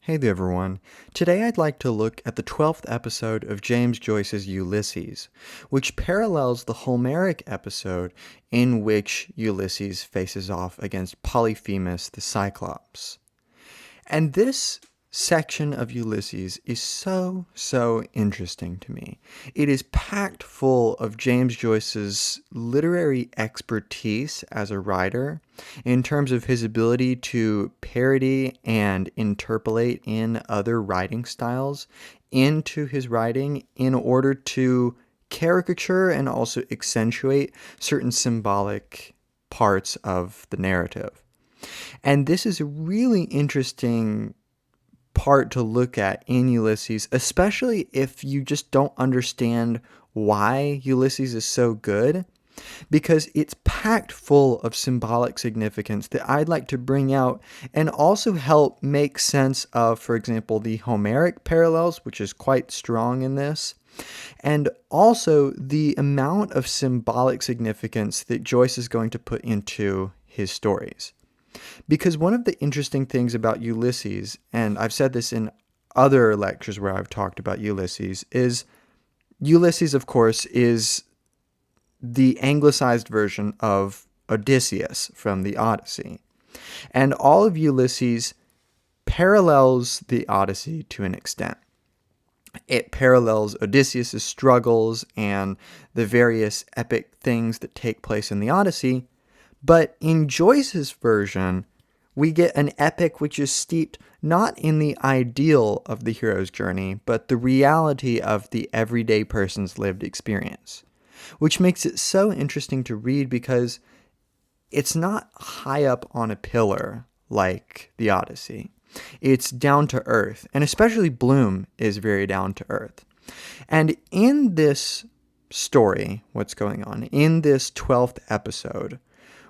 Hey there everyone. Today I'd like to look at the 12th episode of James Joyce's Ulysses, which parallels the Homeric episode in which Ulysses faces off against Polyphemus the Cyclops. And this section of Ulysses is so interesting to me. It is packed full of James Joyce's literary expertise as a writer in terms of his ability to parody and interpolate in other writing styles into his writing in order to caricature and also accentuate certain symbolic parts of the narrative. And this is a really interesting part to look at in Ulysses, especially if you just don't understand why Ulysses is so good, because it's packed full of symbolic significance that I'd like to bring out and also help make sense of, for example, the Homeric parallels, which is quite strong in this, and also the amount of symbolic significance that Joyce is going to put into his stories. Because one of the interesting things about Ulysses, and I've said this in other lectures where I've talked about Ulysses, is Ulysses, of course, is the anglicized version of Odysseus from the Odyssey. And all of Ulysses parallels the Odyssey to an extent. It parallels Odysseus' struggles and the various epic things that take place in the Odyssey. But in Joyce's version, we get an epic which is steeped not in the ideal of the hero's journey, but the reality of the everyday person's lived experience, which makes it so interesting to read because it's not high up on a pillar like the Odyssey. It's down to earth, and especially Bloom is very down to earth. And in this story, what's going on, in this 12th episode,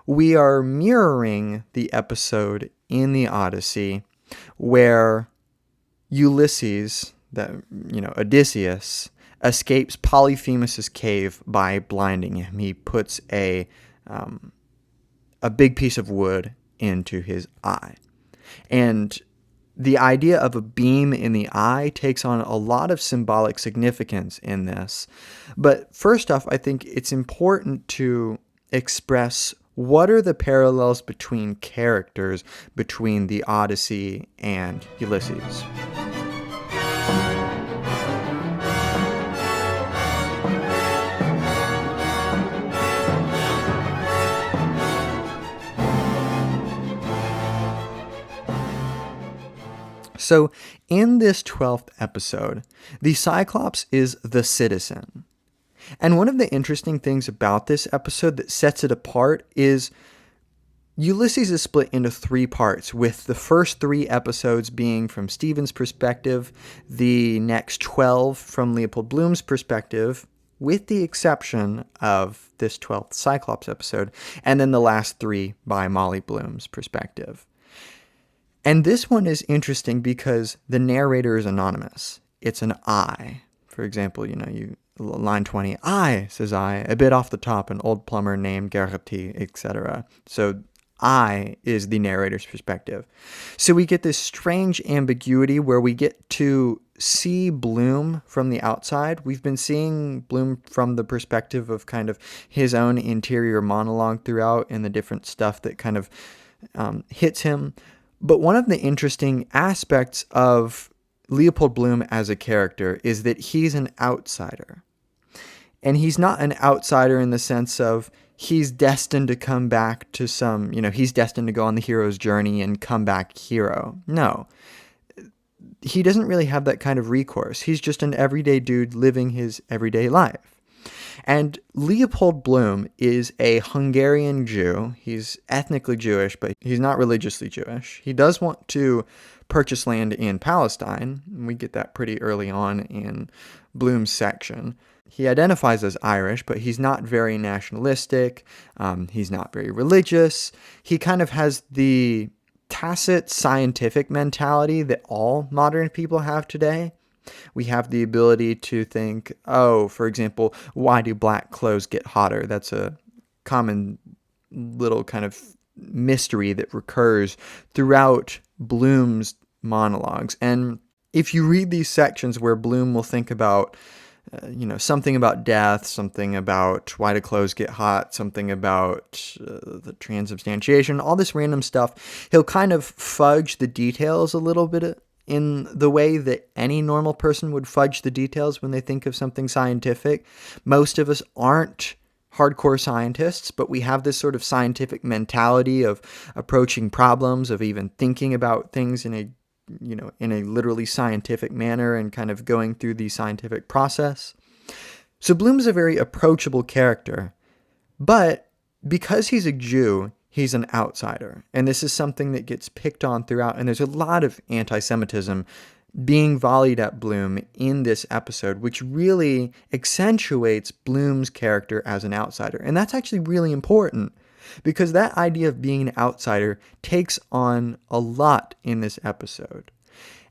we are mirroring the episode in the Odyssey where Ulysses, Odysseus, escapes Polyphemus' cave by blinding him. He puts a big piece of wood into his eye. And the idea of a beam in the eye takes on a lot of symbolic significance in this. But first off, I think it's important to express what are the parallels between characters between the Odyssey and Ulysses. So, in this 12th episode, the Cyclops is the citizen. And one of the interesting things about this episode that sets it apart is Ulysses is split into three parts, with the first three episodes being from Stephen's perspective, the next 12 from Leopold Bloom's perspective, with the exception of this 12th Cyclops episode, and then the last three by Molly Bloom's perspective. And this one is interesting because the narrator is anonymous. It's an I. For example, line 20, I, says I, a bit off the top, an old plumber named Gertie, etc. So I is the narrator's perspective. So we get this strange ambiguity where we get to see Bloom from the outside. We've been seeing Bloom from the perspective of kind of his own interior monologue throughout and the different stuff that kind of hits him. But one of the interesting aspects of Leopold Bloom as a character is that he's an outsider. And he's not an outsider in the sense of he's destined to come back to he's destined to go on the hero's journey and come back hero. No. He doesn't really have that kind of recourse. He's just an everyday dude living his everyday life. And Leopold Bloom is a Hungarian Jew. He's ethnically Jewish, but he's not religiously Jewish. He does want to purchase land in Palestine. We get that pretty early on in Bloom's section. He identifies as Irish, but he's not very nationalistic. He's not very religious. He kind of has the tacit scientific mentality that all modern people have today. We have the ability to think, for example, why do black clothes get hotter? That's a common little kind of mystery that recurs throughout Bloom's monologues. And if you read these sections where Bloom will think about something about death, something about why do clothes get hot, something about the transubstantiation, all this random stuff, he'll kind of fudge the details a little bit in the way that any normal person would fudge the details when they think of something scientific. Most of us aren't hardcore scientists, but we have this sort of scientific mentality of approaching problems, of even thinking about things in a literally scientific manner and kind of going through the scientific process. So Bloom's a very approachable character, but because he's a Jew, he's an outsider. And this is something that gets picked on throughout, and there's a lot of anti-Semitism being volleyed at Bloom in this episode, which really accentuates Bloom's character as an outsider. And that's actually really important, because that idea of being an outsider takes on a lot in this episode.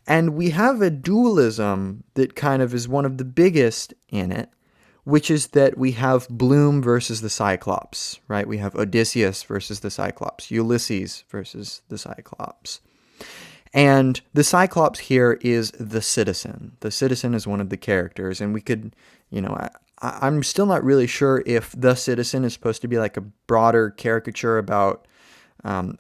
And we have a dualism that kind of is one of the biggest in it, which is that we have Bloom versus the Cyclops, right? We have Odysseus versus the Cyclops, Ulysses versus the Cyclops. And the Cyclops here is the citizen. The citizen is one of the characters, and we could, I'm still not really sure if the citizen is supposed to be like a broader caricature about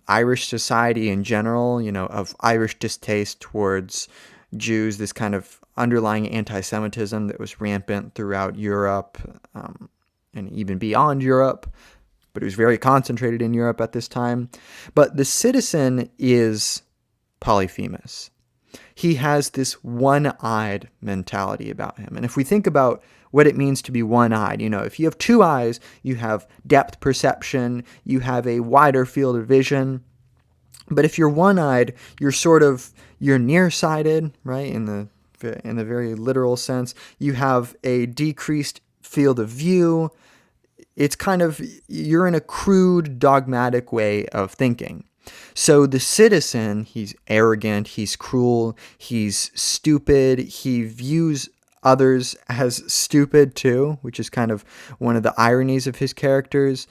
Irish society in general, of Irish distaste towards Jews, this kind of underlying anti-Semitism that was rampant throughout Europe and even beyond Europe, but it was very concentrated in Europe at this time. But the citizen is Polyphemus. He has this one-eyed mentality about him. And if we think about what it means to be one-eyed, if you have two eyes, you have depth perception, you have a wider field of vision. But if you're one-eyed, you're nearsighted, right? In the very literal sense, you have a decreased field of view. It's kind of, you're in a crude, dogmatic way of thinking. So the citizen, he's arrogant, he's cruel, he's stupid, he views others as stupid too, which is kind of one of the ironies of his characters.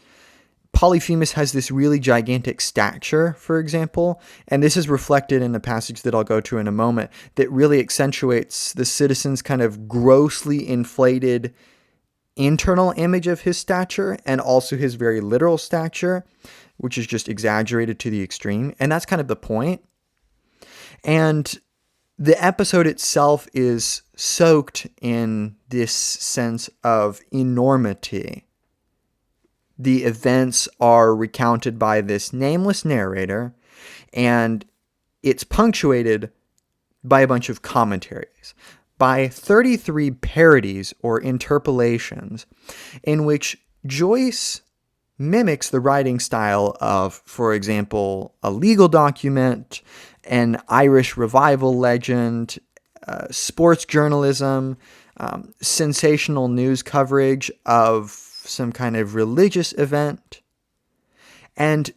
Polyphemus has this really gigantic stature, for example, and this is reflected in a passage that I'll go to in a moment that really accentuates the citizen's kind of grossly inflated internal image of his stature and also his very literal stature, which is just exaggerated to the extreme. And that's kind of the point. And the episode itself is soaked in this sense of enormity. The events are recounted by this nameless narrator, and it's punctuated by a bunch of commentaries, by 33 parodies or interpolations, in which Joyce mimics the writing style of, for example, a legal document, an Irish revival legend, sports journalism, sensational news coverage of some kind of religious event. And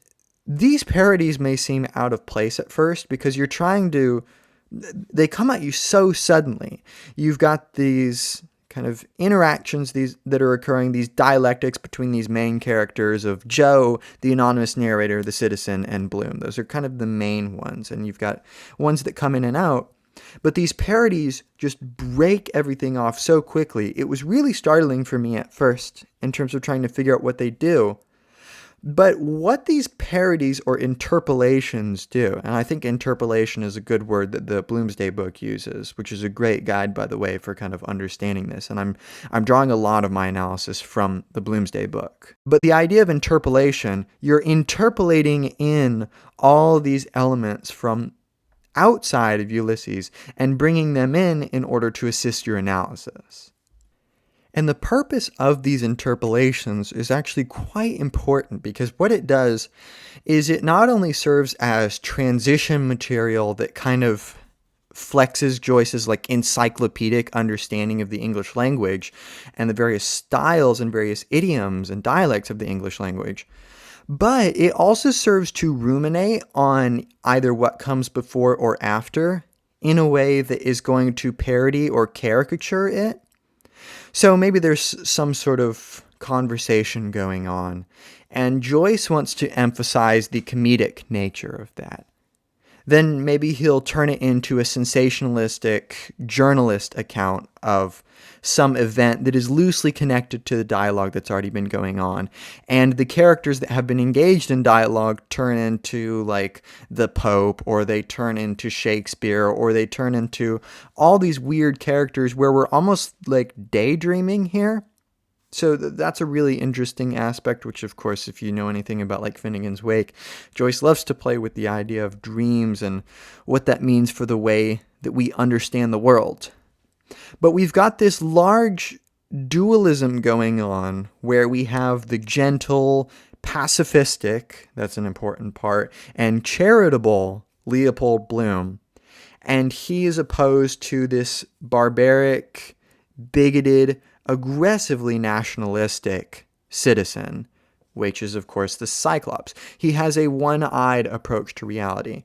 these parodies may seem out of place at first because they come at you so suddenly. You've got these kind of interactions that are occurring, these dialectics between these main characters of Joe, the anonymous narrator, the citizen, and Bloom. Those are kind of the main ones, and you've got ones that come in and out. But these parodies just break everything off so quickly. It was really startling for me at first in terms of trying to figure out what they do. But what these parodies or interpolations do, and I think interpolation is a good word that the Bloomsday book uses, which is a great guide, by the way, for kind of understanding this. And I'm drawing a lot of my analysis from the Bloomsday book. But the idea of interpolation, you're interpolating in all these elements from outside of Ulysses and bringing them in order to assist your analysis. And the purpose of these interpolations is actually quite important because what it does is it not only serves as transition material that kind of flexes Joyce's like encyclopedic understanding of the English language and the various styles and various idioms and dialects of the English language, but it also serves to ruminate on either what comes before or after in a way that is going to parody or caricature it. So maybe there's some sort of conversation going on, and Joyce wants to emphasize the comedic nature of that. then maybe he'll turn it into a sensationalistic journalist account of some event that is loosely connected to the dialogue that's already been going on. And the characters that have been engaged in dialogue turn into like the Pope, or they turn into Shakespeare, or they turn into all these weird characters where we're almost like daydreaming here. So that's a really interesting aspect, which of course, if you know anything about like Finnegan's Wake, Joyce loves to play with the idea of dreams and what that means for the way that we understand the world. But we've got this large dualism going on where we have the gentle, pacifistic, that's an important part, and charitable Leopold Bloom. And he is opposed to this barbaric, bigoted, aggressively nationalistic citizen, which is, of course, the Cyclops. He has a one-eyed approach to reality.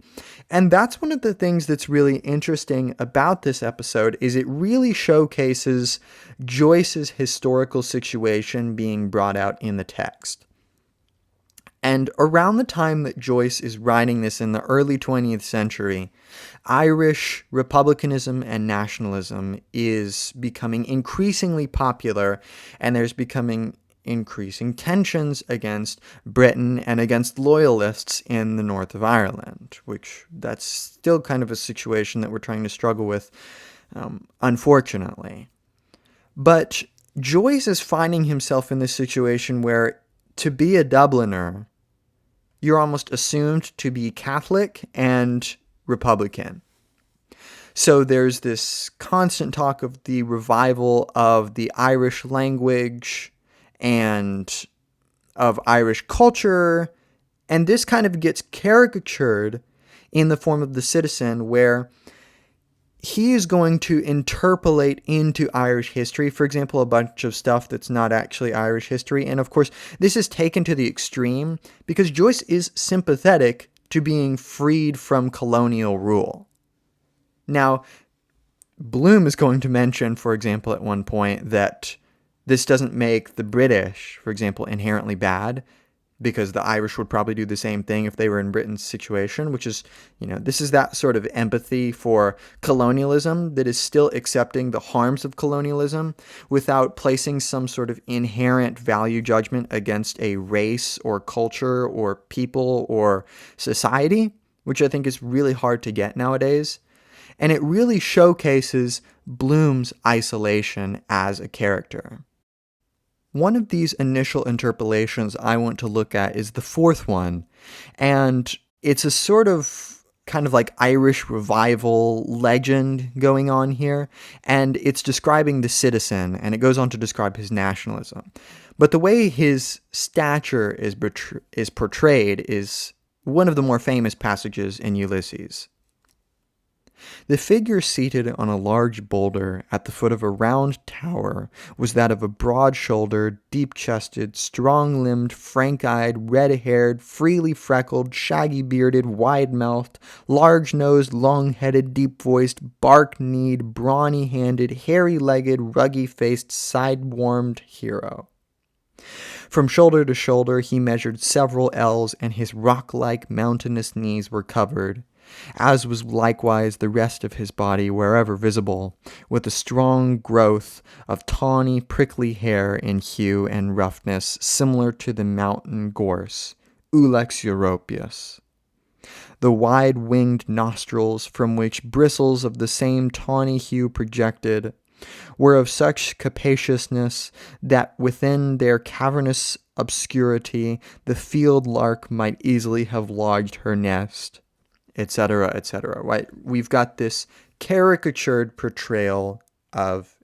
And that's one of the things that's really interesting about this episode, is it really showcases Joyce's historical situation being brought out in the text. And around the time that Joyce is writing this in the early 20th century, Irish republicanism and nationalism is becoming increasingly popular, and there's becoming increasing tensions against Britain and against loyalists in the north of Ireland, which that's still kind of a situation that we're trying to struggle with, unfortunately. But Joyce is finding himself in this situation where to be a Dubliner, you're almost assumed to be Catholic and Republican. So there's this constant talk of the revival of the Irish language and of Irish culture, and this kind of gets caricatured in the form of the citizen, where he is going to interpolate into Irish history, for example, a bunch of stuff that's not actually Irish history. And of course, this is taken to the extreme because Joyce is sympathetic to being freed from colonial rule. Now, Bloom is going to mention, for example, at one point that this doesn't make the British, for example, inherently bad, because the Irish would probably do the same thing if they were in Britain's situation, which is, this is that sort of empathy for colonialism that is still accepting the harms of colonialism without placing some sort of inherent value judgment against a race or culture or people or society, which I think is really hard to get nowadays. And it really showcases Bloom's isolation as a character. One of these initial interpolations I want to look at is the fourth one, and it's a sort of kind of like Irish revival legend going on here, and it's describing the citizen, and it goes on to describe his nationalism. But the way his stature is portrayed is one of the more famous passages in Ulysses. The figure seated on a large boulder at the foot of a round tower was that of a broad-shouldered, deep-chested, strong-limbed, frank-eyed, red-haired, freely freckled, shaggy-bearded, wide-mouthed, large-nosed, long-headed, deep-voiced, bark-kneed, brawny-handed, hairy-legged, ruggy-faced, side-warmed hero. From shoulder to shoulder he measured several ells, and his rock-like mountainous knees were covered, as was likewise the rest of his body wherever visible, with a strong growth of tawny, prickly hair in hue and roughness similar to the mountain gorse, Ulex europaeus. The wide-winged nostrils, from which bristles of the same tawny hue projected, were of such capaciousness that within their cavernous obscurity the field lark might easily have lodged her nest, etc., etc. Right? We've got this caricatured portrayal of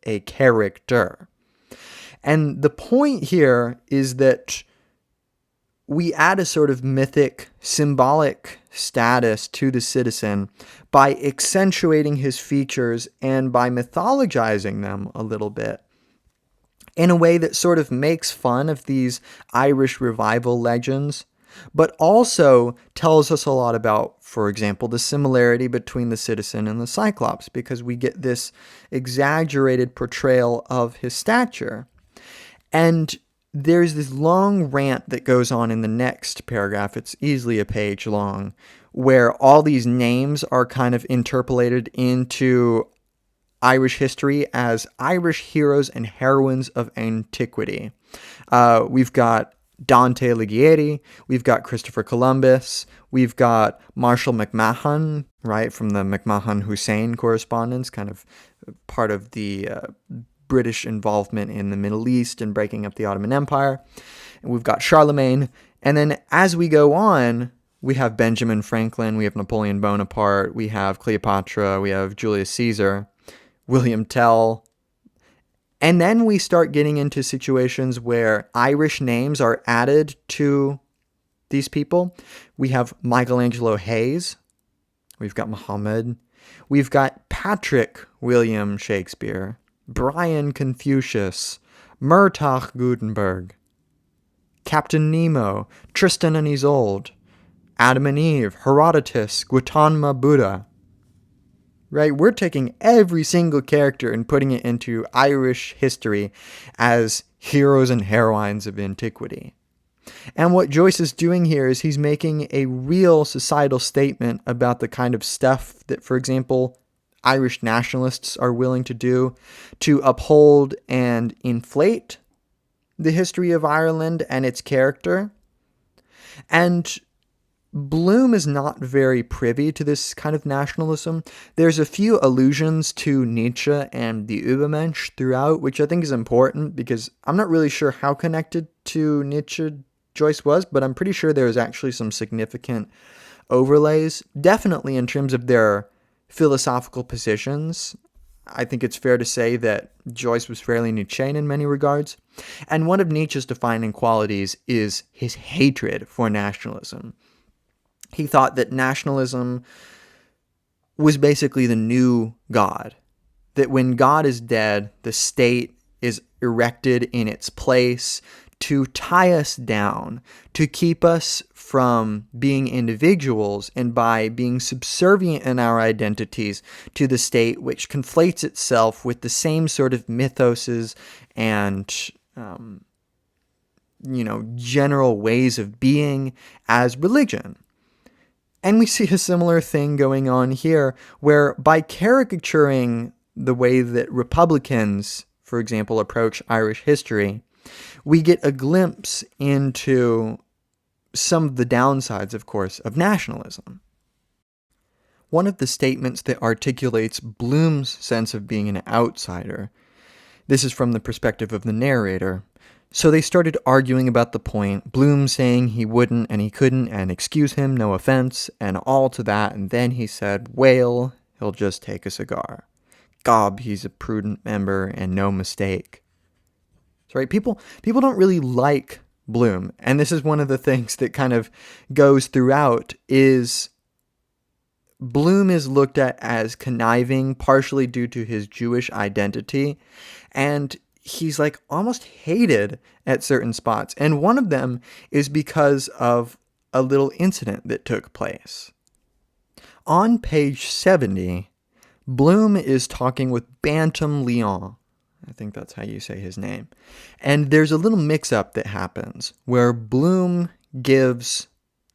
a character. And the point here is that we add a sort of mythic, symbolic status to the citizen by accentuating his features and by mythologizing them a little bit in a way that sort of makes fun of these Irish revival legends, but also tells us a lot about, for example, the similarity between the citizen and the Cyclops, because we get this exaggerated portrayal of his stature. And there's this long rant that goes on in the next paragraph, it's easily a page long, where all these names are kind of interpolated into Irish history as Irish heroes and heroines of antiquity. We've got Dante Alighieri, we've got Christopher Columbus, we've got Marshall McMahon, right, from the McMahon-Hussein correspondence, kind of part of the British involvement in the Middle East and breaking up the Ottoman Empire. And we've got Charlemagne. And then as we go on, we have Benjamin Franklin, we have Napoleon Bonaparte, we have Cleopatra, we have Julius Caesar, William Tell. And then we start getting into situations where Irish names are added to these people. We have Michelangelo Hayes. We've got Muhammad. We've got Patrick William Shakespeare, Brian Confucius, Murtagh Gutenberg, Captain Nemo, Tristan and Isolde, Adam and Eve, Herodotus, Gautama Buddha. Right? We're taking every single character and putting it into Irish history as heroes and heroines of antiquity. And what Joyce is doing here is he's making a real societal statement about the kind of stuff that, for example, Irish nationalists are willing to do to uphold and inflate the history of Ireland and its character. And Bloom is not very privy to this kind of nationalism. There's a few allusions to Nietzsche and the Übermensch throughout, which I think is important because I'm not really sure how connected to Nietzsche Joyce was, but I'm pretty sure there was actually some significant overlays, definitely in terms of their philosophical positions. I think it's fair to say that Joyce was fairly Nietzschean in many regards. And one of Nietzsche's defining qualities is his hatred for nationalism. He thought that nationalism was basically the new God. That when God is dead, the state is erected in its place to tie us down, to keep us from being individuals, and by being subservient in our identities to the state, which conflates itself with the same sort of mythoses and general ways of being as religion. And we see a similar thing going on here, where by caricaturing the way that Republicans, for example, approach Irish history, we get a glimpse into some of the downsides, of course, of nationalism. One of the statements that articulates Bloom's sense of being an outsider, this is from the perspective of the narrator. So they started arguing about the point, Bloom saying he wouldn't and he couldn't, and excuse him, no offense, and all to that, and then he said, well, he'll just take a cigar. Gob, he's a prudent member, and no mistake. So, right, people don't really like Bloom, and this is one of the things that kind of goes throughout, is Bloom is looked at as conniving, partially due to his Jewish identity, and he's like almost hated at certain spots. And one of them is because of a little incident that took place. On page 70, Bloom is talking with Bantam Leon. I think that's how you say his name. And there's a little mix-up that happens where Bloom gives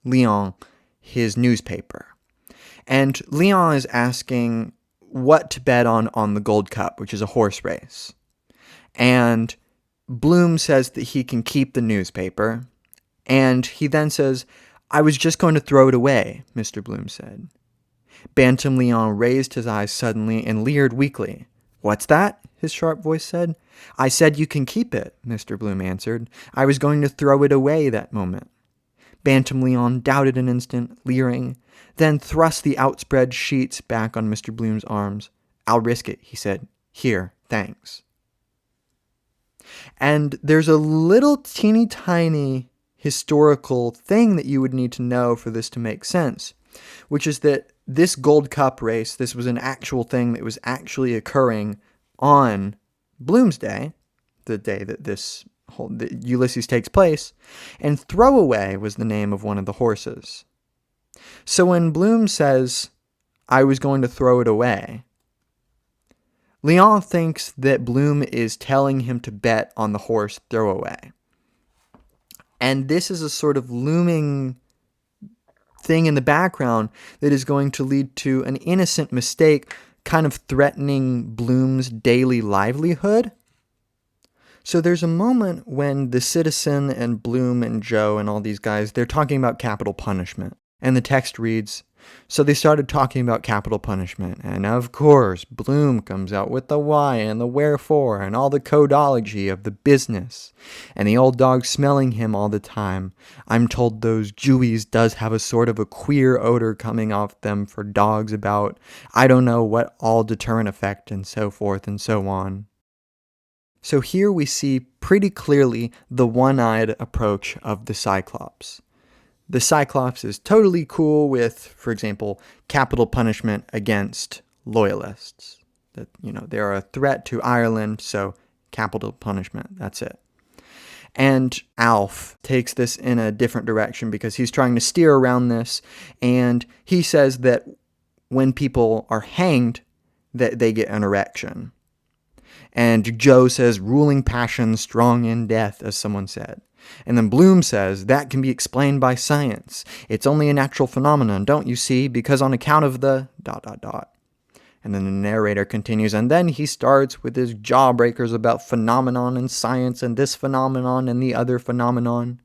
Leon his newspaper. And Leon is asking what to bet on the Gold Cup, which is a horse race. And Bloom says that he can keep the newspaper. And he then says, I was just going to throw it away, Mr. Bloom said. Bantam Leon raised his eyes suddenly and leered weakly. What's that? His sharp voice said. I said you can keep it, Mr. Bloom answered. I was going to throw it away that moment. Bantam Leon doubted an instant, leering, then thrust the outspread sheets back on Mr. Bloom's arms. I'll risk it, he said. Here, thanks. And there's a little teeny tiny historical thing that you would need to know for this to make sense, which is that this Gold Cup race, this was an actual thing that was actually occurring on Bloom's Day, the day that that Ulysses takes place, and Throwaway was the name of one of the horses. So when Bloom says, I was going to throw it away, Leon thinks that Bloom is telling him to bet on the horse Throwaway. And this is a sort of looming thing in the background that is going to lead to an innocent mistake kind of threatening Bloom's daily livelihood. So there's a moment when the citizen and Bloom and Joe and all these guys, they're talking about capital punishment. And the text reads, so they started talking about capital punishment. And of course, Bloom comes out with the why and the wherefore and all the codology of the business. And the old dog smelling him all the time. I'm told those Jewies does have a sort of a queer odor coming off them for dogs about, I don't know what all deterrent effect and so forth and so on. So here we see pretty clearly the one-eyed approach of the Cyclops. The Cyclops is totally cool with, for example, capital punishment against loyalists. That, they're a threat to Ireland, so capital punishment, that's it. And Alf takes this in a different direction because he's trying to steer around this, and he says that when people are hanged, that they get an erection. And Joe says, ruling passion, strong in death, as someone said. And then Bloom says, that can be explained by science. It's only a natural phenomenon, don't you see? Because on account of the ... And then the narrator continues, and then he starts with his jawbreakers about phenomenon and science and this phenomenon and the other phenomenon.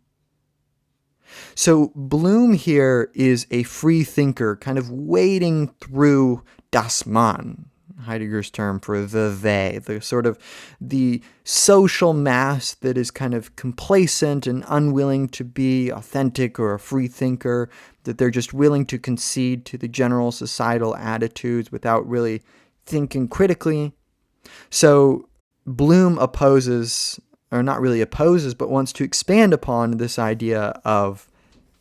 So Bloom here is a free thinker, kind of wading through das Man, Heidegger's term for the they, the sort of the social mass that is kind of complacent and unwilling to be authentic or a free thinker, that they're just willing to concede to the general societal attitudes without really thinking critically. So Bloom opposes, or not really opposes, but wants to expand upon this idea of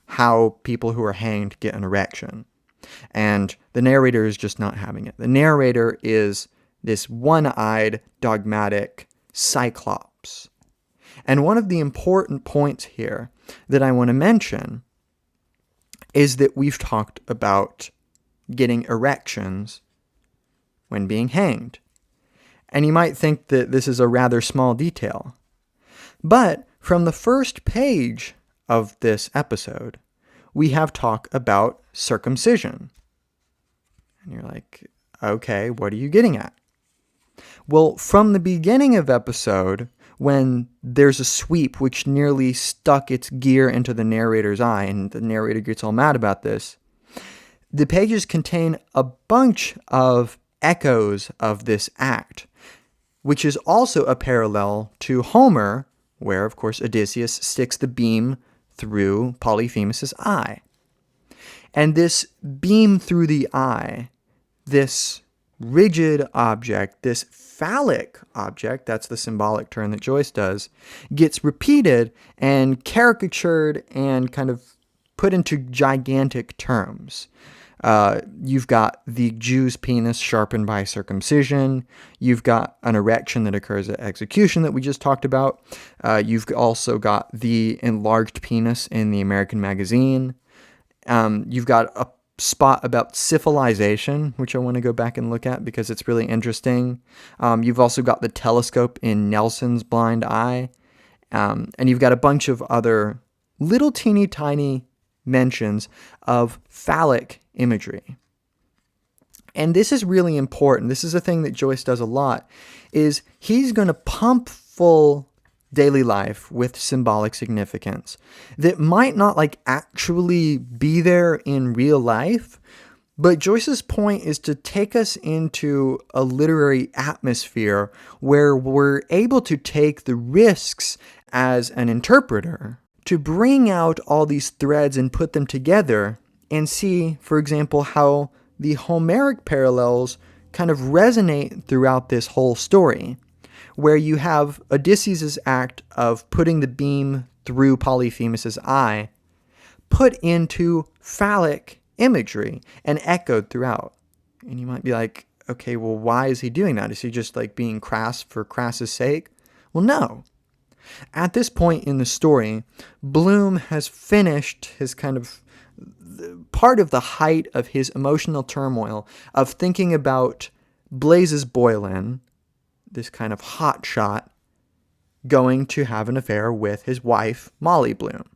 how people who are hanged get an erection. And the narrator is just not having it. The narrator is this one-eyed, dogmatic Cyclops. And one of the important points here that I want to mention is that we've talked about getting erections when being hanged. And you might think that this is a rather small detail. But from the first page of this episode, we have talk about circumcision. And you're like, okay, what are you getting at? Well, from the beginning of episode, when there's a sweep which nearly stuck its gear into the narrator's eye, and the narrator gets all mad about this, the pages contain a bunch of echoes of this act, which is also a parallel to Homer, where, of course, Odysseus sticks the beam through Polyphemus' eye. And this beam through the eye, this rigid object, this phallic object, that's the symbolic term that Joyce does, gets repeated and caricatured and kind of put into gigantic terms. You've got the Jew's penis sharpened by circumcision. You've got an erection that occurs at execution that we just talked about. You've also got the enlarged penis in the American magazine. You've got a spot about syphilization, which I want to go back and look at because it's really interesting. You've also got the telescope in Nelson's blind eye. And you've got a bunch of other little teeny tiny mentions of phallic imagery. And this is really important. This is a thing that Joyce does a lot, is he's going to pump full daily life with symbolic significance that might not actually be there in real life, but Joyce's point is to take us into a literary atmosphere where we're able to take the risks as an interpreter to bring out all these threads and put them together and see, for example, how the Homeric parallels kind of resonate throughout this whole story, where you have Odysseus' act of putting the beam through Polyphemus' eye put into phallic imagery and echoed throughout. And you might be like, okay, well, why is he doing that? Is he just being crass for crass's sake? Well, no. At this point in the story, Bloom has finished his kind of part of the height of his emotional turmoil of thinking about Blazes Boylan, this kind of hotshot, going to have an affair with his wife, Molly Bloom.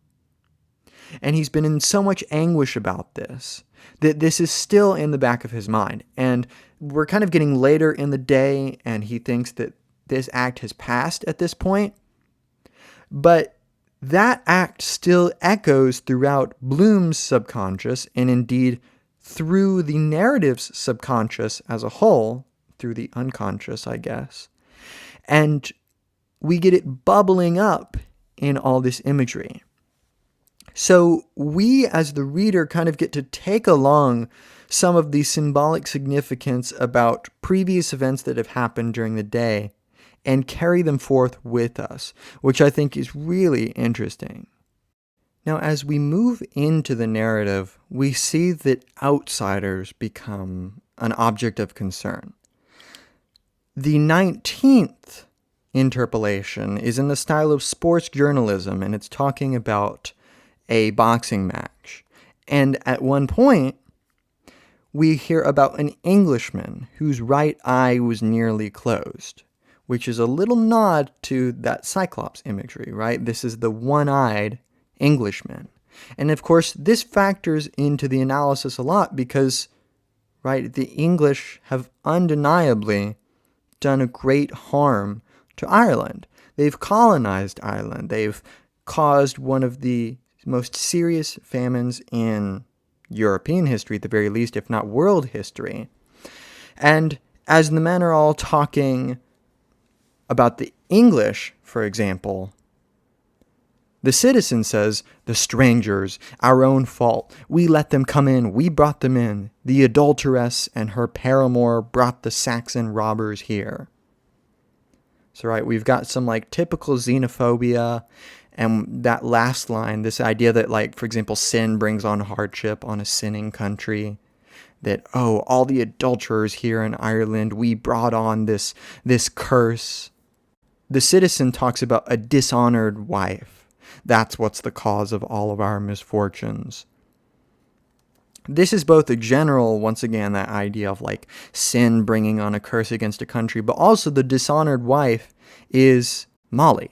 And he's been in so much anguish about this, that this is still in the back of his mind. And we're kind of getting later in the day, and he thinks that this act has passed at this point. But that act still echoes throughout Bloom's subconscious, and indeed through the narrative's subconscious as a whole, through the unconscious, I guess. And we get it bubbling up in all this imagery. So we, as the reader, kind of get to take along some of the symbolic significance about previous events that have happened during the day and carry them forth with us, which I think is really interesting. Now, as we move into the narrative, we see that outsiders become an object of concern. The 19th interpolation is in the style of sports journalism, and it's talking about a boxing match. And at one point, we hear about an Englishman whose right eye was nearly closed, which is a little nod to that Cyclops imagery, right? This is the one-eyed Englishman. And of course, this factors into the analysis a lot because, right, the English have undeniably done a great harm to Ireland. They've colonized Ireland. They've caused one of the most serious famines in European history, at the very least, if not world history. And as the men are all talking about the English, for example, the citizen says, "The strangers, our own fault. We let them come in. We brought them in. The adulteress and her paramour brought the Saxon robbers here." So, right, we've got some, like, typical xenophobia, and that last line, this idea that, like, for example, sin brings on hardship on a sinning country. That, oh, all the adulterers here in Ireland, we brought on this curse. The citizen talks about a dishonored wife. That's what's the cause of all of our misfortunes. This is both a general, once again, that idea of like sin bringing on a curse against a country, but also the dishonored wife is Molly.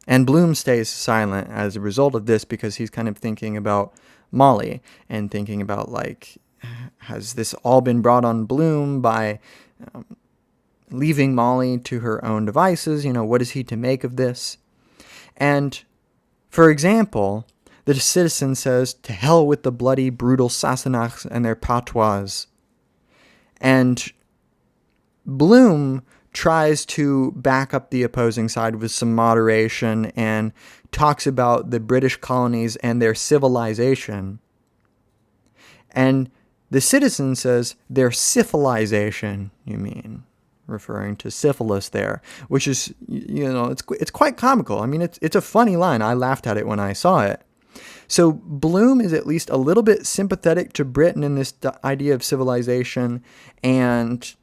And Bloom stays silent as a result of this because he's kind of thinking about Molly and thinking about, like, has this all been brought on Bloom by leaving Molly to her own devices? You know, what is he to make of this? And, for example, the citizen says, "To hell with the bloody, brutal Sassenachs and their patois." And Bloom tries to back up the opposing side with some moderation and talks about the British colonies and their civilization. And the citizen says, "Their syphilization, you mean?" Referring to syphilis there, which is, you know, it's quite comical. I mean, it's a funny line. I laughed at it when I saw it. So Bloom is at least a little bit sympathetic to Britain in this idea of civilization, and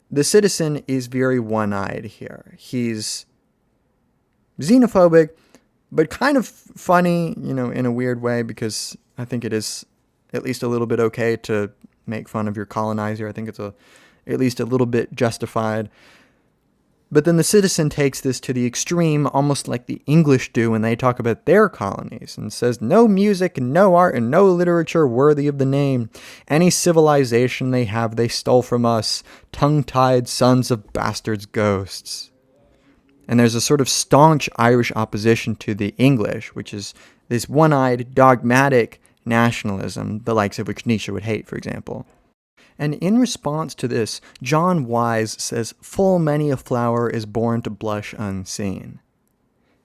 the citizen is very one-eyed here. He's xenophobic, but kind of funny, you know, in a weird way, because I think it is at least a little bit okay to make fun of your colonizer. I think it's at least a little bit justified. But then the citizen takes this to the extreme, almost like the English do when they talk about their colonies, and says, "No music, no art, and no literature worthy of the name. Any civilization they have, they stole from us, tongue-tied sons of bastards' ghosts." And there's a sort of staunch Irish opposition to the English, which is this one-eyed, dogmatic nationalism, the likes of which Nietzsche would hate, for example. And in response to this, John Wise says, "Full many a flower is born to blush unseen."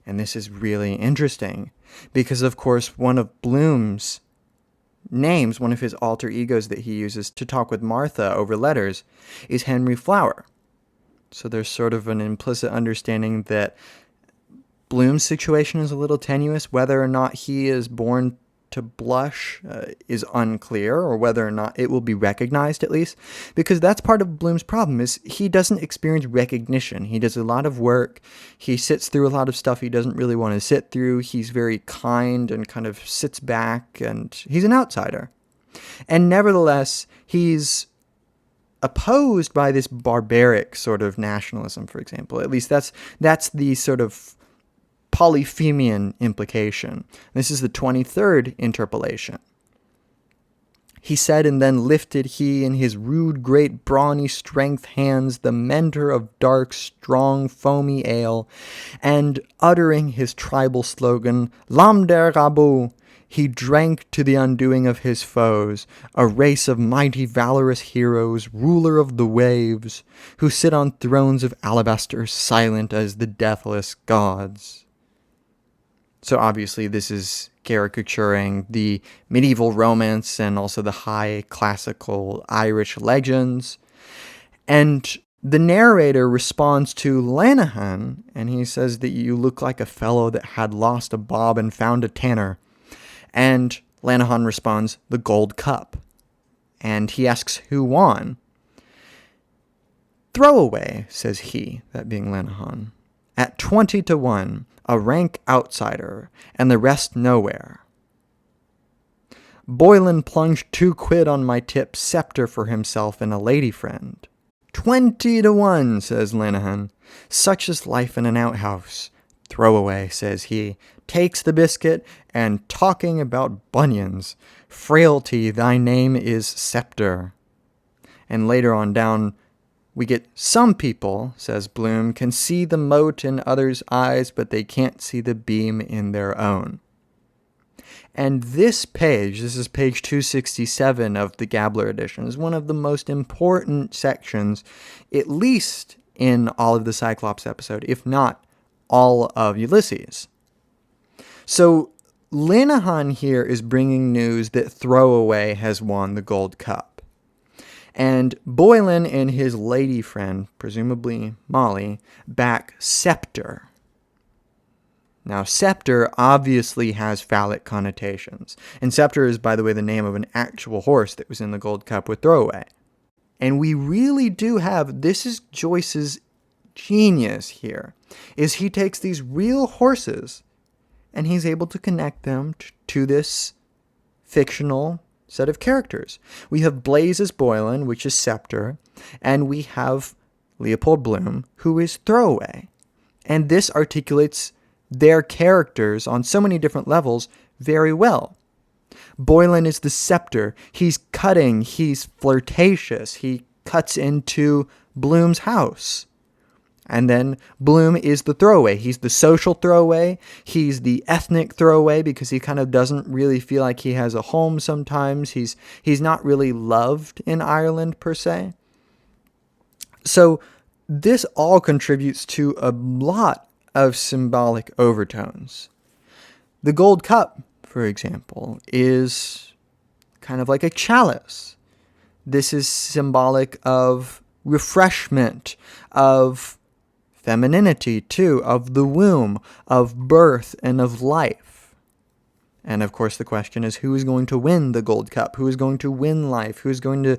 And this is really interesting because, of course, one of Bloom's names, one of his alter egos that he uses to talk with Martha over letters, is Henry Flower. So there's sort of an implicit understanding that Bloom's situation is a little tenuous. Whether or not he is born to blush is unclear, or whether or not it will be recognized, at least, because that's part of Bloom's problem. Is he doesn't experience recognition. He does a lot of work. He sits through a lot of stuff he doesn't really want to sit through. He's very kind and kind of sits back, and he's an outsider. And nevertheless, he's opposed by this barbaric sort of nationalism, for example. At least that's the sort of Polyphemian implication. This is the 23rd interpolation. He said, and then lifted he in his rude, great, brawny strength hands the mentor of dark, strong, foamy ale, and uttering his tribal slogan, Lam der Rabu, he drank to the undoing of his foes, a race of mighty, valorous heroes, ruler of the waves, who sit on thrones of alabaster, silent as the deathless gods. So obviously this is caricaturing the medieval romance and also the high classical Irish legends. And the narrator responds to Lanahan, and he says that you look like a fellow that had lost a bob and found a tanner. And Lanahan responds, the gold cup. And he asks who won. Throwaway, says he, that being Lanahan, at 20-1, a rank outsider, and the rest nowhere. Boylan plunged 2 quid on my tip, scepter for himself and a lady friend. 20-1, says Lanahan, such is life in an outhouse. Throwaway, says he, takes the biscuit, and talking about bunions. Frailty, thy name is scepter. And later on down, we get some people, says Bloom, can see the mote in others' eyes, but they can't see the beam in their own. And this page, this is page 267 of the Gabler edition, is one of the most important sections, at least in all of the Cyclops episode, if not all of Ulysses. So Lanahan here is bringing news that Throwaway has won the gold cup. And Boylan and his lady friend, presumably Molly, back Scepter. Now, Scepter obviously has phallic connotations. And Scepter is, by the way, the name of an actual horse that was in the gold cup with Throwaway. And we really do have, this is Joyce's genius here, is he takes these real horses and he's able to connect them to this fictional set of characters. We have Blaze as Boylan, which is Scepter, and we have Leopold Bloom, who is Throwaway. And this articulates their characters on so many different levels very well. Boylan is the Scepter. He's cutting, he's flirtatious, he cuts into Bloom's house. And then Bloom is the throwaway. He's the social throwaway. He's the ethnic throwaway because he kind of doesn't really feel like he has a home sometimes. He's not really loved in Ireland per se. So this all contributes to a lot of symbolic overtones. The gold cup, for example, is kind of like a chalice. This is symbolic of refreshment, of femininity too, of the womb, of birth, and of life. And of course the question is, who is going to win the gold cup? Who is going to win life? Who is going to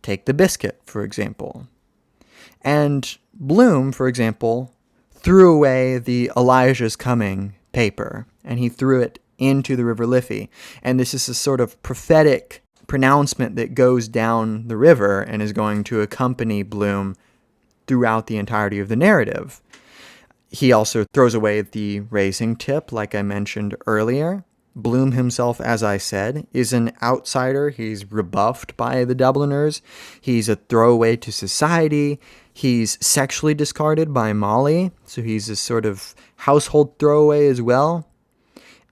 take the biscuit, for example? And Bloom, for example, threw away the Elijah's Coming paper, and he threw it into the River Liffey. And this is a sort of prophetic pronouncement that goes down the river and is going to accompany Bloom throughout the entirety of the narrative. He also throws away the raising tip, like I mentioned earlier. Bloom himself, as I said, is an outsider. He's rebuffed by the Dubliners. He's a throwaway to society. He's sexually discarded by Molly, so he's a sort of household throwaway as well.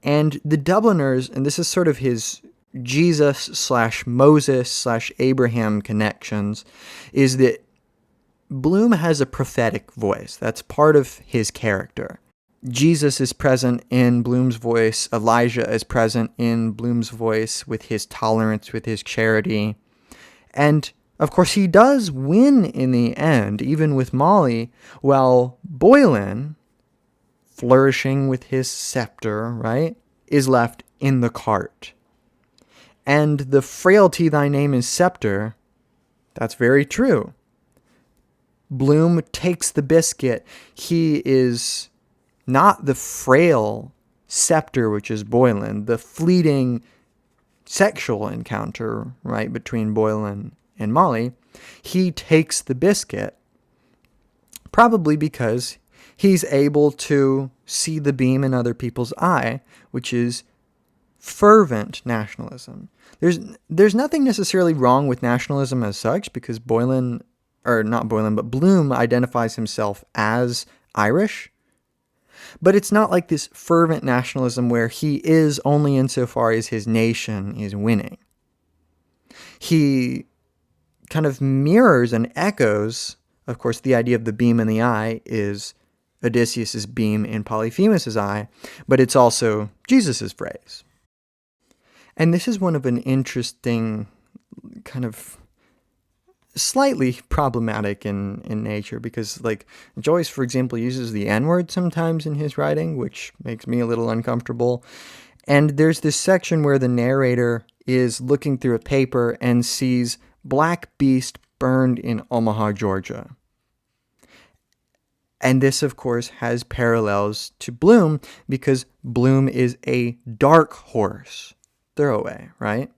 And the Dubliners, and this is sort of his Jesus/Moses/Abraham connections, is that Bloom has a prophetic voice. That's part of his character. Jesus is present in Bloom's voice. Elijah is present in Bloom's voice with his tolerance, with his charity. And, of course, he does win in the end, even with Molly, while Boylan, flourishing with his scepter, right, is left in the cart. And the frailty thy name is scepter, that's very true. Bloom takes the biscuit. He is not the frail scepter, which is Boylan, the fleeting sexual encounter, right, between Boylan and Molly. He takes the biscuit, probably because He's able to see the beam in other people's eye, which is fervent nationalism. There's nothing necessarily wrong with nationalism as such, because Boylan, or not Boylan, but Bloom identifies himself as Irish. But it's not like this fervent nationalism where he is only insofar as his nation is winning. He kind of mirrors and echoes, of course, the idea of the beam in the eye is Odysseus' beam in Polyphemus' eye, but it's also Jesus' phrase. And this is one of an interesting, kind of slightly problematic in nature, because like Joyce, for example, uses the N-word sometimes in his writing, which makes me a little uncomfortable. And there's this section where the narrator is looking through a paper and sees Black Beast burned in Omaha, Georgia. And this, of course, has parallels to Bloom, because Bloom is a dark horse throwaway, right?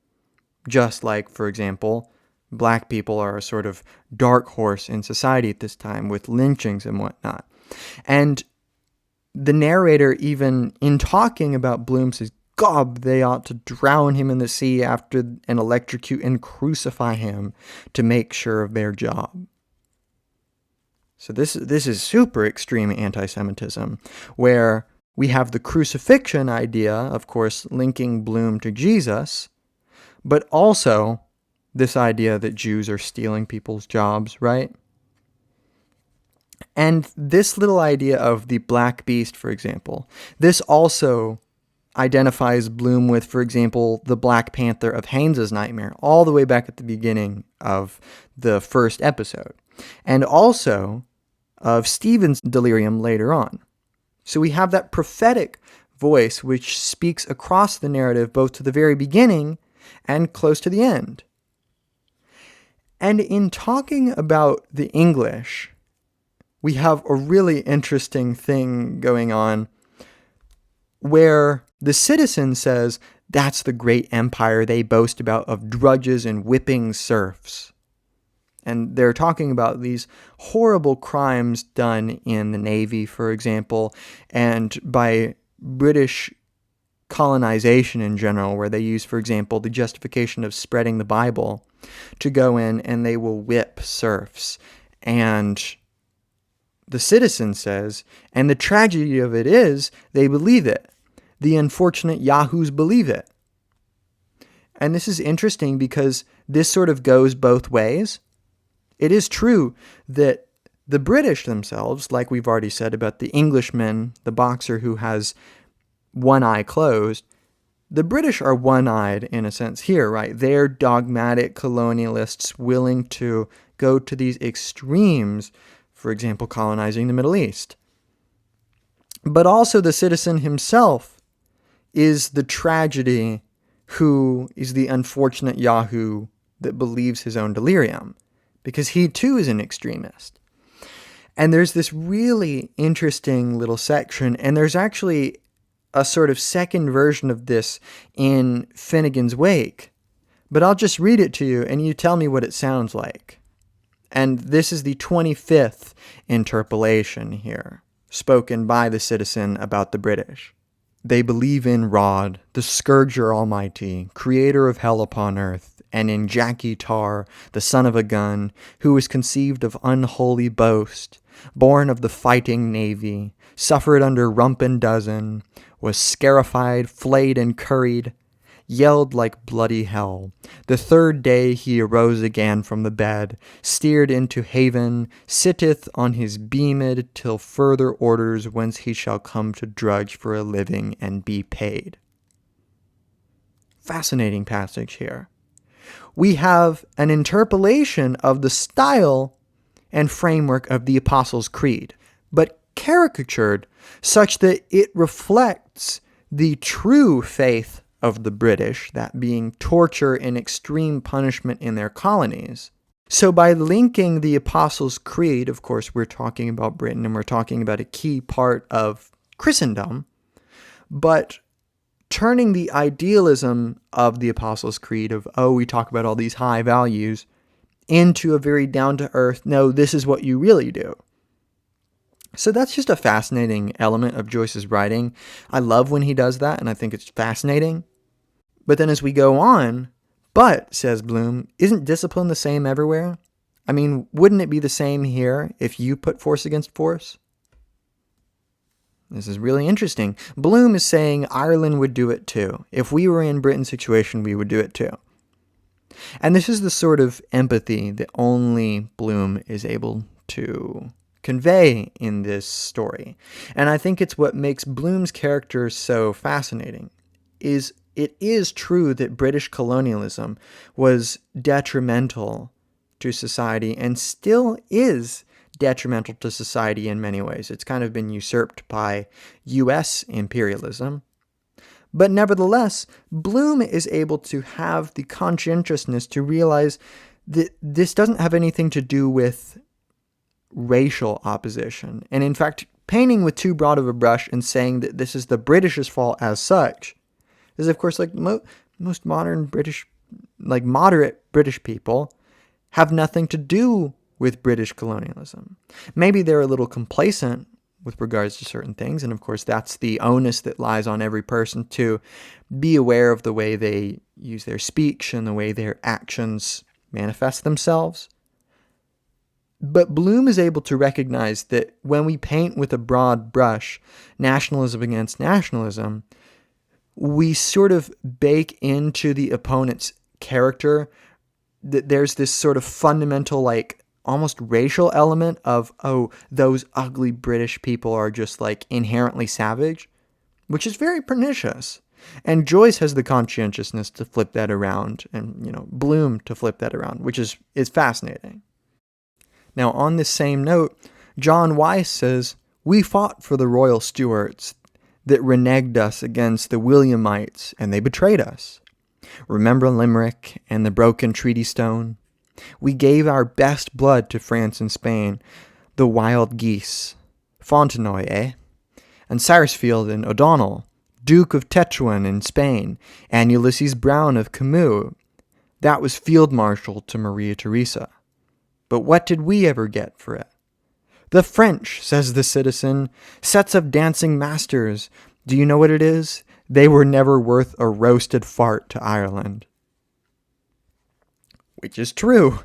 Just like, for example, Black people are a sort of dark horse in society at this time with lynchings and whatnot. And the narrator, even in talking about Bloom, says, "God, they ought to drown him in the sea after and electrocute and crucify him to make sure of their job." So this is super extreme anti-Semitism, where we have the crucifixion idea, of course, linking Bloom to Jesus, but also this idea that Jews are stealing people's jobs, right? And this little idea of the Black Beast, for example, this also identifies Bloom with, for example, the Black Panther of Haynes's Nightmare, all the way back at the beginning of the first episode, and also of Stephen's delirium later on. So we have that prophetic voice which speaks across the narrative, both to the very beginning and close to the end. And in talking about the English, we have a really interesting thing going on where the citizen says, "That's the great empire they boast about of drudges and whipping serfs." And they're talking about these horrible crimes done in the Navy, for example, and by British colonization in general, where they use, for example, the justification of spreading the Bible to go in and they will whip serfs. And the citizen says, and the tragedy of it is, they believe it. The unfortunate yahoos believe it. And this is interesting because this sort of goes both ways. It is true that the British themselves, like we've already said about the Englishman, the boxer who has one eye closed, the British are one-eyed in a sense here, right? They're dogmatic colonialists willing to go to these extremes, for example, colonizing the Middle East. But also the citizen himself is the tragedy who is the unfortunate yahoo that believes his own delirium, because he too is an extremist. And there's this really interesting little section, and there's actually a sort of second version of this in Finnegan's Wake, but I'll just read it to you and you tell me what it sounds like. And this is the 25th interpolation here, spoken by the citizen about the British. "They believe in Rod, the Scourger Almighty, creator of hell upon earth, and in Jackie Tar, the son of a gun, who was conceived of unholy boast, born of the fighting navy, suffered under rump and dozen, was scarified, flayed, and curried, yelled like bloody hell. The third day he arose again from the bed, steered into haven, sitteth on his beamed till further orders whence he shall come to drudge for a living and be paid." Fascinating passage here. We have an interpolation of the style and framework of the Apostles' Creed, but caricatured such that it reflects the true faith of the British, that being torture and extreme punishment in their colonies. So by linking the Apostles' Creed, of course, we're talking about Britain and we're talking about a key part of Christendom, but turning the idealism of the Apostles' Creed of, oh, we talk about all these high values, into a very down-to-earth, no, this is what you really do. So that's just a fascinating element of Joyce's writing. I love when he does that, and I think it's fascinating. But then as we go on, but, says Bloom, isn't discipline the same everywhere? I mean, wouldn't it be the same here if you put force against force? This is really interesting. Bloom is saying Ireland would do it too. If we were in Britain's situation, we would do it too. And this is the sort of empathy that only Bloom is able to convey in this story. And I think it's what makes Bloom's character so fascinating. It is true that British colonialism was detrimental to society and still is detrimental to society in many ways. It's kind of been usurped by US imperialism. But nevertheless, Bloom is able to have the conscientiousness to realize that this doesn't have anything to do with racial opposition. And in fact, painting with too broad of a brush and saying that this is the British's fault as such is, of course, like most modern British, like moderate British people have nothing to do with British colonialism. Maybe they're a little complacent with regards to certain things, and of course that's the onus that lies on every person to be aware of the way they use their speech and the way their actions manifest themselves. But Bloom is able to recognize that when we paint with a broad brush nationalism against nationalism, we sort of bake into the opponent's character that there's this sort of fundamental, like, almost racial element of, oh, those ugly British people are just, like, inherently savage, which is very pernicious. And Joyce has the conscientiousness to flip that around, and, Bloom to flip that around, which is fascinating. Now, on this same note, John Wyse says, "We fought for the royal Stuarts that reneged us against the Williamites, and they betrayed us. Remember Limerick and the broken treaty stone? We gave our best blood to France and Spain, the wild geese, Fontenoy, and Sarsfield and O'Donnell, Duke of Tetuan in Spain, and Ulysses Brown of Camus. That was field marshal to Maria Theresa. But what did we ever get for it? The French, says the citizen, sets of dancing masters. Do you know what it is? They were never worth a roasted fart to Ireland." Which is true.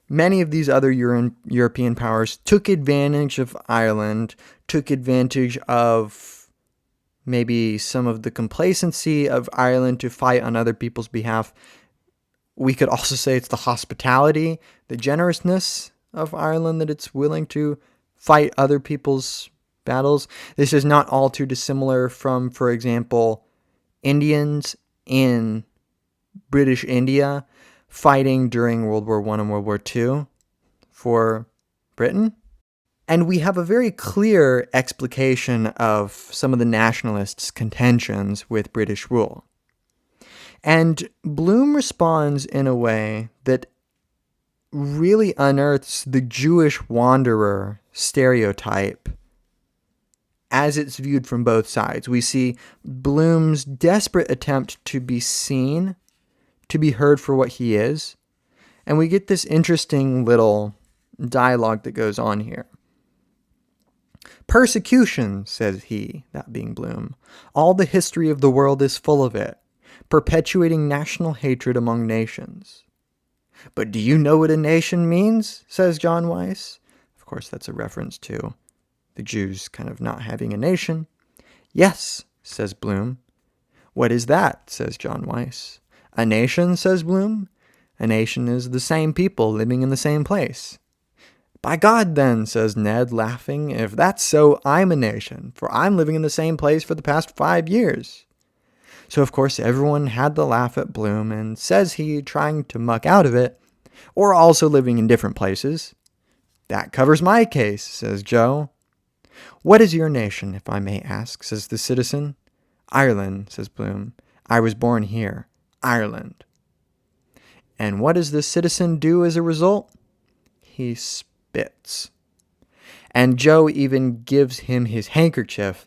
Many of these other European powers took advantage of Ireland, took advantage of maybe some of the complacency of Ireland to fight on other people's behalf. We could also say it's the hospitality, the generousness of Ireland that it's willing to fight other people's battles. This is not all too dissimilar from, for example, Indians in British India fighting during World War I and World War II for Britain. And we have a very clear explication of some of the nationalists' contentions with British rule. And Bloom responds in a way that really unearths the Jewish wanderer stereotype as it's viewed from both sides. We see Bloom's desperate attempt to be seen, to be heard for what he is, and we get this interesting little dialogue that goes on here. "Persecution," says he, that being Bloom. "All the history of the world is full of it, perpetuating national hatred among nations." "But do you know what a nation means?" says John Wyse. Of course, that's a reference to the Jews kind of not having a nation. "Yes," says Bloom. "What is that?" says John Wyse. "A nation," says Bloom. "A nation is the same people living in the same place." "By God, then," says Ned, laughing, "if that's so, I'm a nation, for I'm living in the same place for the past 5 years. So, of course, everyone had to laugh at Bloom, and says he, trying to muck out of it, "Or also living in different places." "That covers my case," says Joe. "What is your nation, if I may ask?" says the citizen. "Ireland," says Bloom. "I was born here. Ireland." And what does the citizen do as a result? He spits. And Joe even gives him his handkerchief.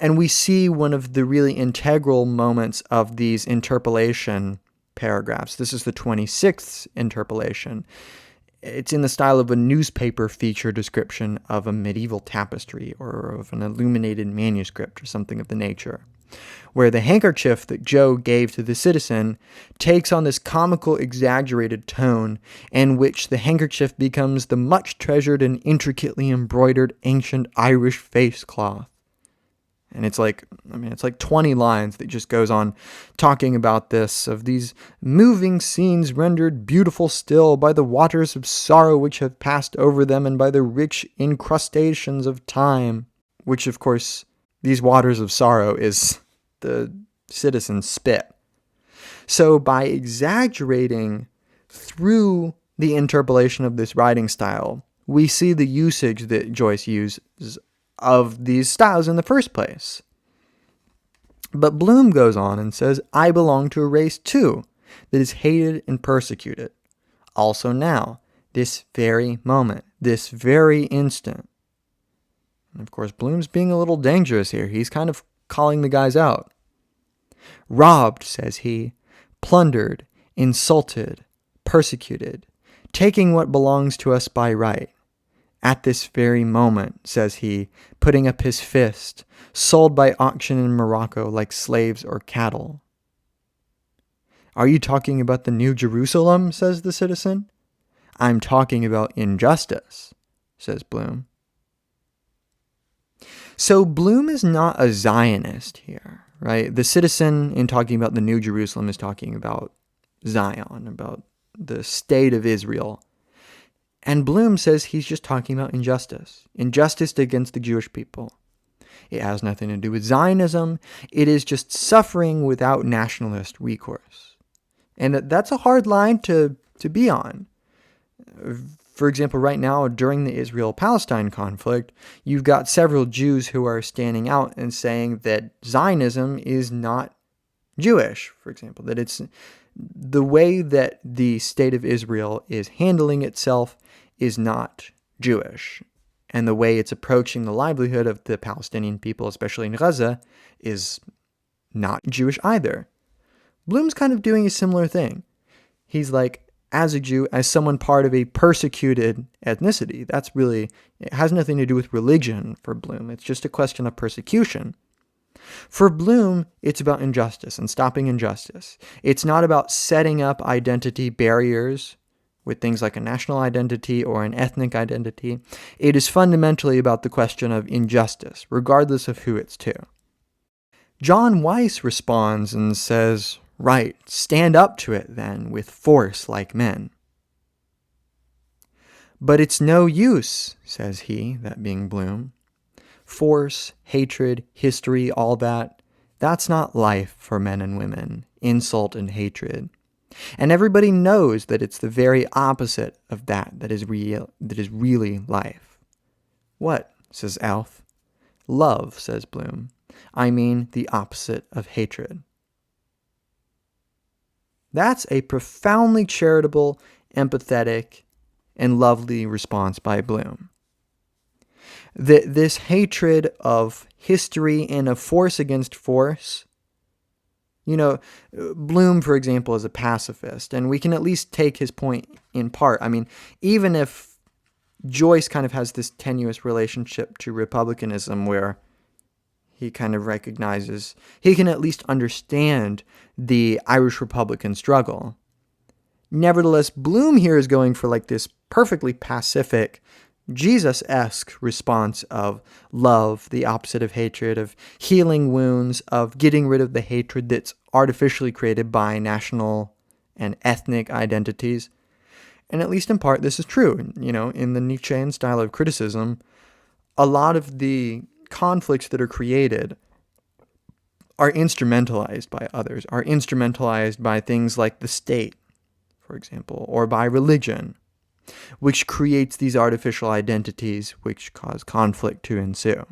And we see one of the really integral moments of these interpolation paragraphs. This is the 26th interpolation. It's in the style of a newspaper feature description of a medieval tapestry or of an illuminated manuscript or something of the nature, where the handkerchief that Joe gave to the citizen takes on this comical, exaggerated tone, in which the handkerchief becomes the much treasured and intricately embroidered ancient Irish face cloth. And it's like 20 lines that just goes on talking about this, of these moving scenes rendered beautiful still by the waters of sorrow which have passed over them and by the rich incrustations of time. Which, of course, these waters of sorrow is the citizen's spit. So by exaggerating through the interpolation of this writing style, we see the usage that Joyce uses of these styles in the first place. But Bloom goes on and says, I belong to a race too that is hated and persecuted. Also now, this very moment, this very instant. And of course, Bloom's being a little dangerous here. He's kind of calling the guys out. Robbed, says he, plundered, insulted, persecuted, taking what belongs to us by right. At this very moment, says he, putting up his fist, sold by auction in Morocco like slaves or cattle. Are you talking about the New Jerusalem, says the citizen. I'm talking about injustice, says Bloom. So Bloom is not a Zionist here, right? The citizen, in talking about the New Jerusalem, is talking about Zion, about the state of Israel. And Bloom says he's just talking about injustice against the Jewish people. It has nothing to do with Zionism. It is just suffering without nationalist recourse. And that's a hard line to be on. For example, right now, during the Israel-Palestine conflict, you've got several Jews who are standing out and saying that Zionism is not Jewish, for example, that it's the way that the state of Israel is handling itself is not Jewish. And the way it's approaching the livelihood of the Palestinian people, especially in Gaza, is not Jewish either. Bloom's kind of doing a similar thing. He's like, as a Jew, as someone part of a persecuted ethnicity, it has nothing to do with religion for Bloom. It's just a question of persecution. For Bloom, it's about injustice and stopping injustice. It's not about setting up identity barriers with things like a national identity or an ethnic identity. It is fundamentally about the question of injustice, regardless of who it's to. John Weiss responds and says, right, stand up to it then with force like men. But it's no use, says he, that being Bloom. Force, hatred, history, all that's not life for men and women, insult and hatred. And everybody knows that it's the very opposite of that is really life. What, says Alf. Love, says Bloom. I mean the opposite of hatred. That's a profoundly charitable, empathetic, and lovely response by Bloom. This hatred of history and of force against force, Bloom, for example, is a pacifist, and we can at least take his point in part. I mean, even if Joyce kind of has this tenuous relationship to republicanism where he kind of recognizes, he can at least understand the Irish Republican struggle. Nevertheless, Bloom here is going for like this perfectly pacific, Jesus-esque response of love, the opposite of hatred, of healing wounds, of getting rid of the hatred that's artificially created by national and ethnic identities. And at least in part, this is true. In the Nietzschean style of criticism, a lot of the conflicts that are created are instrumentalized by others, are instrumentalized by things like the state, for example, or by religion, which creates these artificial identities which cause conflict to ensue.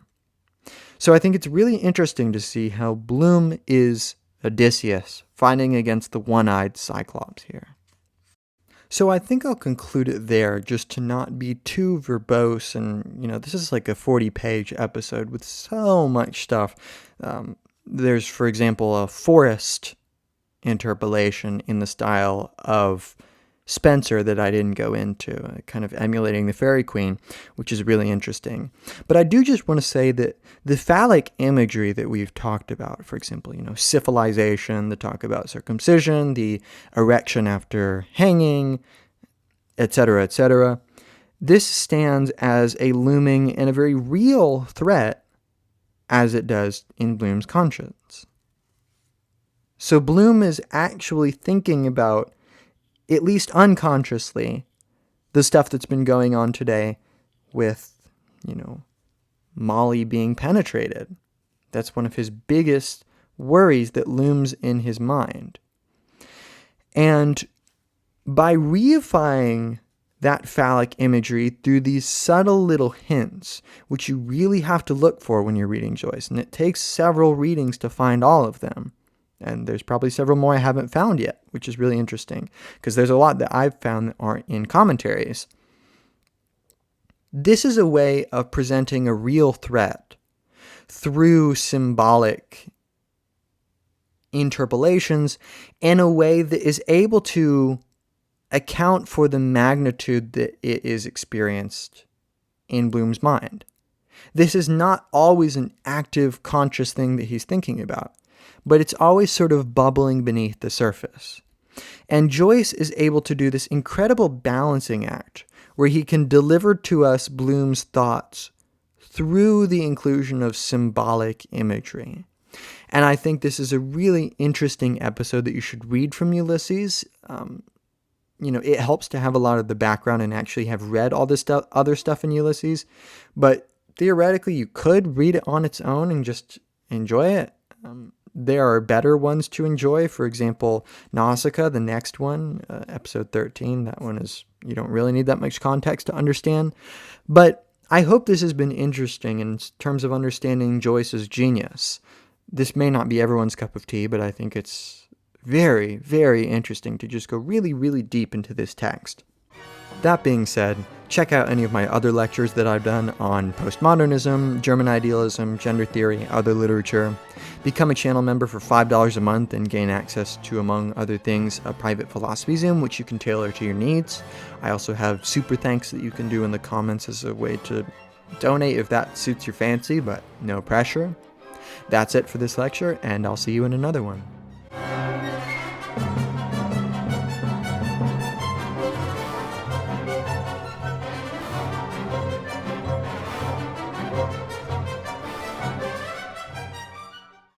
So I think it's really interesting to see how Bloom is Odysseus fighting against the one-eyed Cyclops here. So I think I'll conclude it there, just to not be too verbose. And, this is like a 40-page episode with so much stuff. There's, for example, a forest interpolation in the style of Spencer that I didn't go into, kind of emulating the Fairy Queen, which is really interesting. But I do just want to say that the phallic imagery that we've talked about, for example, syphilization, the talk about circumcision, the erection after hanging, etc., this stands as a looming and a very real threat, as it does in Bloom's conscience. So Bloom is actually thinking about, at least unconsciously, the stuff that's been going on today with, Molly being penetrated. That's one of his biggest worries that looms in his mind. And by reifying that phallic imagery through these subtle little hints, which you really have to look for when you're reading Joyce, and it takes several readings to find all of them. And there's probably several more I haven't found yet, which is really interesting, because there's a lot that I've found that aren't in commentaries. This is a way of presenting a real threat through symbolic interpolations in a way that is able to account for the magnitude that it is experienced in Bloom's mind. This is not always an active, conscious thing that he's thinking about, but it's always sort of bubbling beneath the surface. And Joyce is able to do this incredible balancing act where he can deliver to us Bloom's thoughts through the inclusion of symbolic imagery. And I think this is a really interesting episode that you should read from Ulysses. It helps to have a lot of the background and actually have read all this other stuff in Ulysses. But theoretically, you could read it on its own and just enjoy it. There are better ones to enjoy. For example, Nausicaa, the next one, episode 13. That one you don't really need that much context to understand. But I hope this has been interesting in terms of understanding Joyce's genius. This may not be everyone's cup of tea, but I think it's very, very interesting to just go really, really deep into this text. That being said, check out any of my other lectures that I've done on postmodernism, German idealism, gender theory, other literature. Become a channel member for $5 a month and gain access to, among other things, a private philosophy Zoom, which you can tailor to your needs. I also have super thanks that you can do in the comments as a way to donate if that suits your fancy, but no pressure. That's it for this lecture, and I'll see you in another one.